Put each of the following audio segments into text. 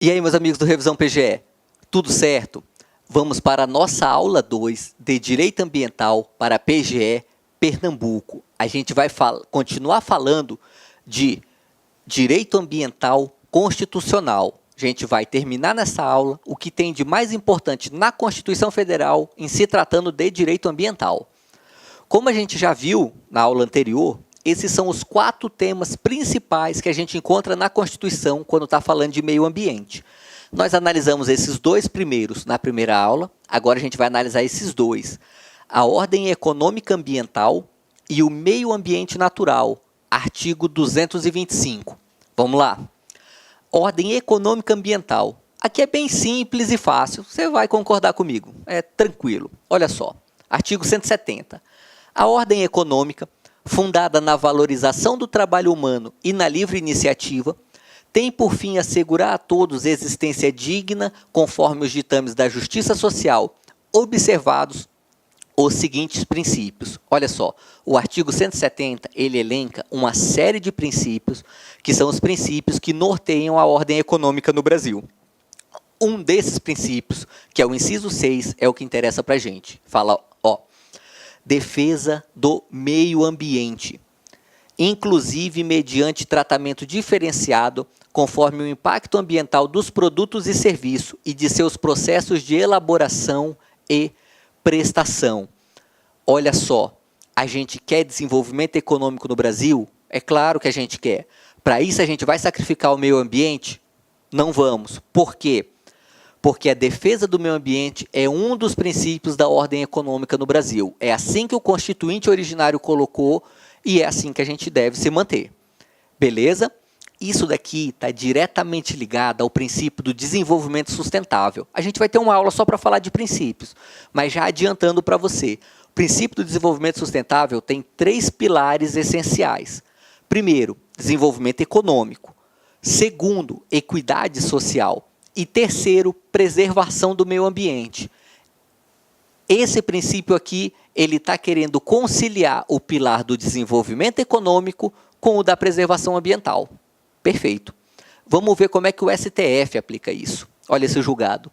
E aí, meus amigos do Revisão PGE, tudo certo? Vamos para a nossa aula 2 de Direito Ambiental para a PGE Pernambuco. A gente vai continuar falando de Direito Ambiental Constitucional. A gente vai terminar nessa aula o que tem de mais importante na Constituição Federal em se tratando de direito ambiental. Como a gente já viu na aula anterior, esses são os 4 temas principais que a gente encontra na Constituição quando está falando de meio ambiente. Nós analisamos esses 2 primeiros na primeira aula, agora a gente vai analisar esses 2. A ordem econômica ambiental e o meio ambiente natural, artigo 225. Vamos lá. Ordem econômica ambiental. Aqui é bem simples e fácil, você vai concordar comigo, é tranquilo. Olha só, artigo 170. A ordem econômica, fundada na valorização do trabalho humano e na livre iniciativa, tem por fim assegurar a todos existência digna, conforme os ditames da justiça social, observados os seguintes princípios. Olha só, o artigo 170, ele elenca uma série de princípios, que são os princípios que norteiam a ordem econômica no Brasil. Um desses princípios, que é o inciso 6, é o que interessa para a gente. Fala, ó, defesa do meio ambiente, inclusive mediante tratamento diferenciado, conforme o impacto ambiental dos produtos e serviços e de seus processos de elaboração e prestação. Olha só, a gente quer desenvolvimento econômico no Brasil? É claro que a gente quer. Para isso a gente vai sacrificar o meio ambiente? Não vamos. Por quê? Porque a defesa do meio ambiente é um dos princípios da ordem econômica no Brasil. É assim que o constituinte originário colocou e é assim que a gente deve se manter. Beleza? Isso daqui está diretamente ligado ao princípio do desenvolvimento sustentável. A gente vai ter uma aula só para falar de princípios, mas já adiantando para você, o princípio do desenvolvimento sustentável tem 3 pilares essenciais. Primeiro, desenvolvimento econômico. Segundo, equidade social. E terceiro, preservação do meio ambiente. Esse princípio aqui, ele está querendo conciliar o pilar do desenvolvimento econômico com o da preservação ambiental. Perfeito. Vamos ver como é que o STF aplica isso. Olha esse julgado.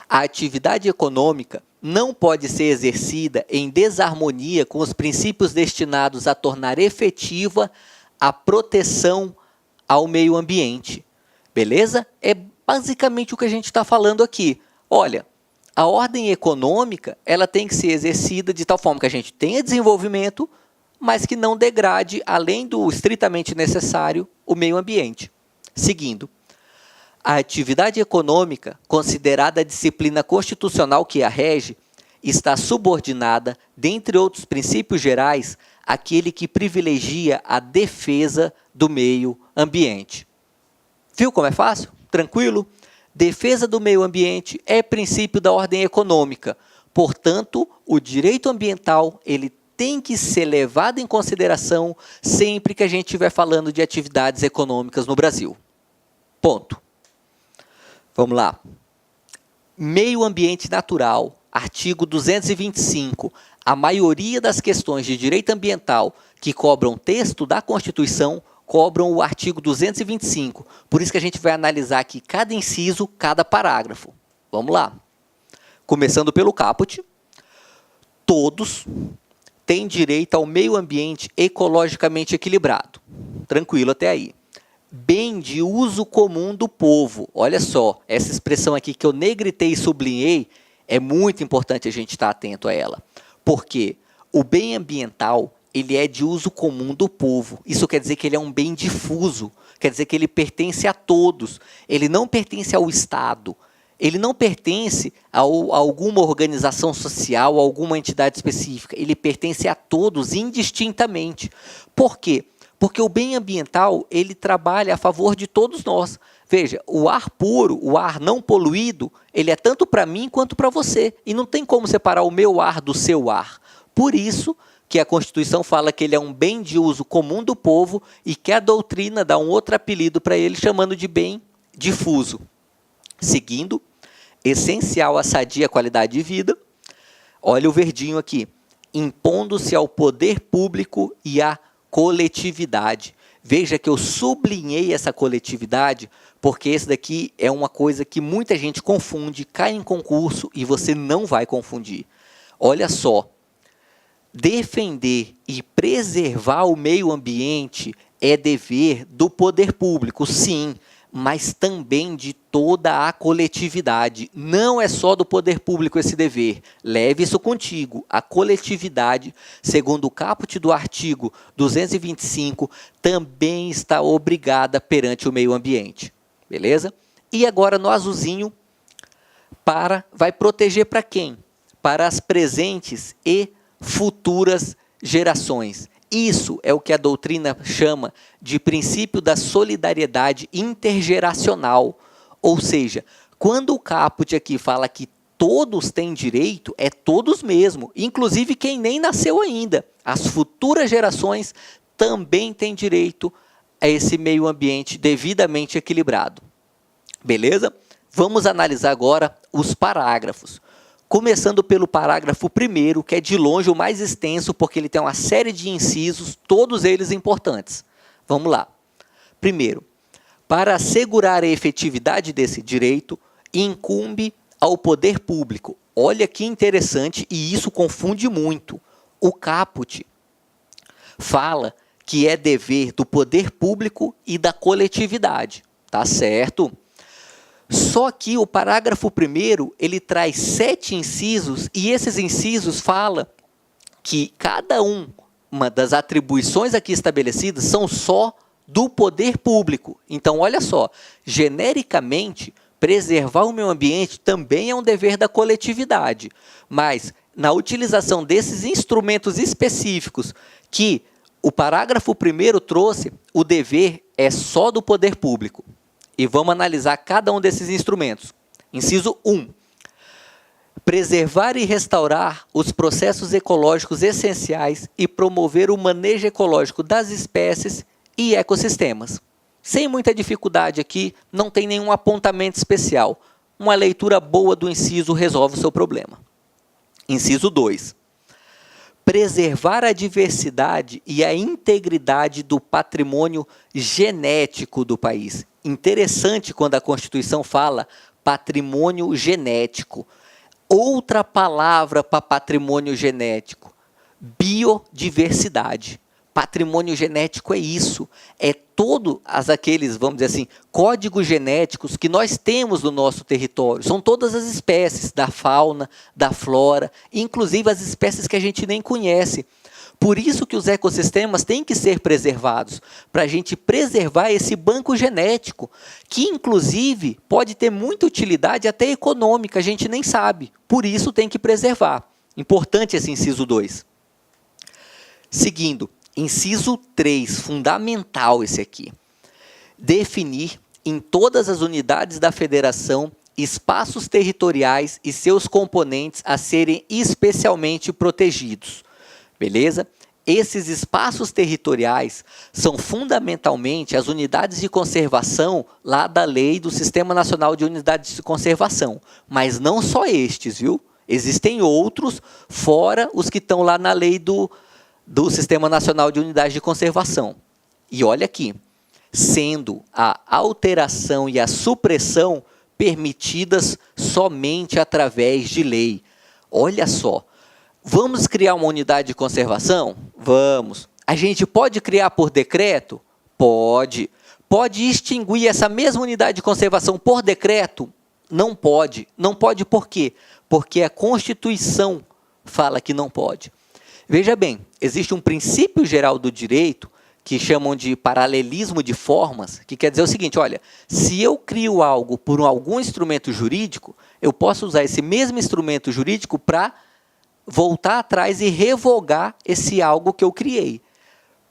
A atividade econômica não pode ser exercida em desarmonia com os princípios destinados a tornar efetiva a proteção ao meio ambiente. Beleza? É basicamente o que a gente está falando aqui. Olha, a ordem econômica ela tem que ser exercida de tal forma que a gente tenha desenvolvimento, mas que não degrade, além do estritamente necessário, o meio ambiente. Seguindo, a atividade econômica, considerada a disciplina constitucional que a rege, está subordinada, dentre outros princípios gerais, àquele que privilegia a defesa do meio ambiente. Viu como é fácil? Tranquilo? Defesa do meio ambiente é princípio da ordem econômica. Portanto, o direito ambiental ele tem que ser levado em consideração sempre que a gente estiver falando de atividades econômicas no Brasil. Ponto. Vamos lá. Meio ambiente natural, artigo 225. A maioria das questões de direito ambiental que cobram texto da Constituição cobram o artigo 225. Por isso que a gente vai analisar aqui cada inciso, cada parágrafo. Vamos lá. Começando pelo caput. Todos têm direito ao meio ambiente ecologicamente equilibrado. Tranquilo até aí. Bem de uso comum do povo. Olha só, essa expressão aqui que eu negritei e sublinhei, é muito importante a gente estar atento a ela. Porque o bem ambiental, ele é de uso comum do povo. Isso quer dizer que ele é um bem difuso, quer dizer que ele pertence a todos. Ele não pertence ao Estado. Ele não pertence a alguma organização social, a alguma entidade específica. Ele pertence a todos indistintamente. Por quê? Porque o bem ambiental, ele trabalha a favor de todos nós. Veja, o ar puro, o ar não poluído, ele é tanto para mim quanto para você. E não tem como separar o meu ar do seu ar. Por isso que a Constituição fala que ele é um bem de uso comum do povo e que a doutrina dá um outro apelido para ele, chamando de bem difuso. Seguindo, essencial à sadia qualidade de vida. Olha o verdinho aqui. Impondo-se ao poder público e à coletividade, Veja que eu sublinhei essa coletividade, porque esse daqui é uma coisa que muita gente confunde, cai em concurso e você não vai confundir. Olha só, defender e preservar o meio ambiente é dever do poder público, sim, mas também de toda a coletividade. Não é só do poder público esse dever. Leve isso contigo. A coletividade, segundo o caput do artigo 225, também está obrigada perante o meio ambiente. Beleza? E agora no azulzinho, vai proteger para quem? Para as presentes e futuras gerações. Isso é o que a doutrina chama de princípio da solidariedade intergeracional. Ou seja, quando o caput aqui fala que todos têm direito, é todos mesmo, inclusive quem nem nasceu ainda. As futuras gerações também têm direito a esse meio ambiente devidamente equilibrado. Beleza? Vamos analisar agora os parágrafos. Começando pelo parágrafo 1º, que é de longe o mais extenso, porque ele tem uma série de incisos, todos eles importantes. Vamos lá. Primeiro, para assegurar a efetividade desse direito, incumbe ao poder público. Olha que interessante, e isso confunde muito. O caput fala que é dever do poder público e da coletividade. Tá certo? Só que o parágrafo 1º, ele traz 7 incisos, e esses incisos falam que cada uma das atribuições aqui estabelecidas são só do poder público. Então, olha só, genericamente, preservar o meio ambiente também é um dever da coletividade, mas na utilização desses instrumentos específicos que o parágrafo 1º trouxe, o dever é só do poder público. E vamos analisar cada um desses instrumentos. Inciso 1. Preservar e restaurar os processos ecológicos essenciais e promover o manejo ecológico das espécies e ecossistemas. Sem muita dificuldade aqui, não tem nenhum apontamento especial. Uma leitura boa do inciso resolve o seu problema. Inciso 2. Preservar a diversidade e a integridade do patrimônio genético do país. Interessante quando a Constituição fala patrimônio genético. Outra palavra para patrimônio genético, biodiversidade. Patrimônio genético é isso, é todos aqueles, vamos dizer assim, códigos genéticos que nós temos no nosso território. São todas as espécies da fauna, da flora, inclusive as espécies que a gente nem conhece. Por isso que os ecossistemas têm que ser preservados, para a gente preservar esse banco genético, que inclusive pode ter muita utilidade até econômica, a gente nem sabe. Por isso tem que preservar. Importante esse inciso 2. Seguindo, inciso 3, fundamental esse aqui. Definir em todas as unidades da federação espaços territoriais e seus componentes a serem especialmente protegidos. Beleza? Esses espaços territoriais são fundamentalmente as unidades de conservação lá da lei do Sistema Nacional de Unidades de Conservação. Mas não só estes, viu? Existem outros, fora os que estão lá na lei do Sistema Nacional de Unidades de Conservação. E olha aqui, sendo a alteração e a supressão permitidas somente através de lei. Olha só. Vamos criar uma unidade de conservação? Vamos. A gente pode criar por decreto? Pode. Pode extinguir essa mesma unidade de conservação por decreto? Não pode. Não pode por quê? Porque a Constituição fala que não pode. Veja bem, existe um princípio geral do direito que chamam de paralelismo de formas, que quer dizer o seguinte, olha, se eu crio algo por algum instrumento jurídico, eu posso usar esse mesmo instrumento jurídico para voltar atrás e revogar esse algo que eu criei.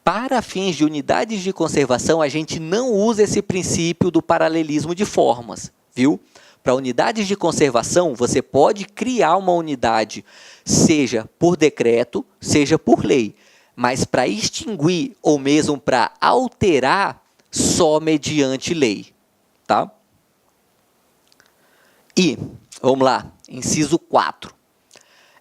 Para fins de unidades de conservação, a gente não usa esse princípio do paralelismo de formas, viu? Para unidades de conservação, você pode criar uma unidade, seja por decreto, seja por lei, mas para extinguir ou mesmo para alterar, só mediante lei, tá? E, vamos lá, inciso 4.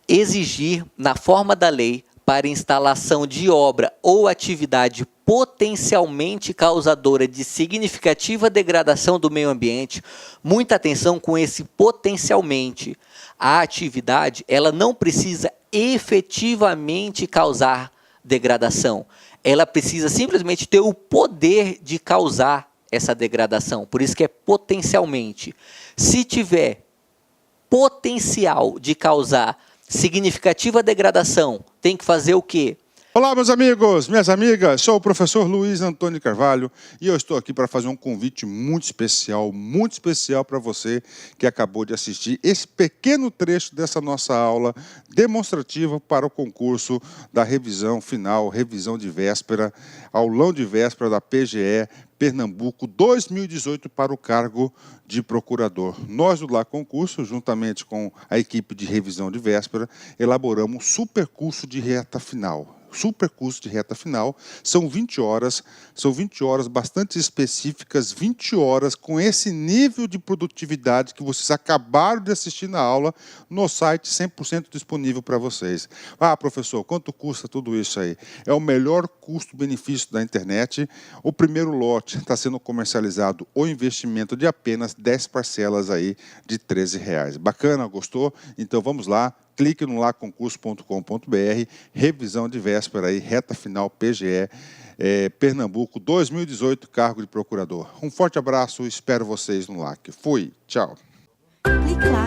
Exigir, na forma da lei, para instalação de obra ou atividade potencialmente causadora de significativa degradação do meio ambiente. Muita atenção com esse potencialmente. A atividade, ela não precisa efetivamente causar degradação. Ela precisa simplesmente ter o poder de causar essa degradação. Por isso que é potencialmente. Se tiver potencial de causar significativa degradação, tem que fazer o quê? Olá, meus amigos, minhas amigas, sou o professor Luiz Antônio Carvalho e eu estou aqui para fazer um convite muito especial para você que acabou de assistir esse pequeno trecho dessa nossa aula demonstrativa para o concurso da revisão final, revisão de véspera, aulão de véspera da PGE Pernambuco 2018 para o cargo de procurador. Nós do Lá Concurso, juntamente com a equipe de revisão de véspera, elaboramos um super curso de reta final. Super curso de reta final, são 20 horas bastante específicas, 20 horas com esse nível de produtividade que vocês acabaram de assistir na aula no site 100% disponível para vocês. Ah, professor, quanto custa tudo isso aí? É o melhor custo-benefício da internet. O primeiro lote está sendo comercializado o investimento de apenas 10 parcelas aí de R$13. Bacana, gostou? Então vamos lá. Clique no laconcurso.com.br, revisão de véspera aí, reta final PGE Pernambuco 2018, cargo de procurador. Um forte abraço, espero vocês no LAC. Fui, tchau. Clique lá.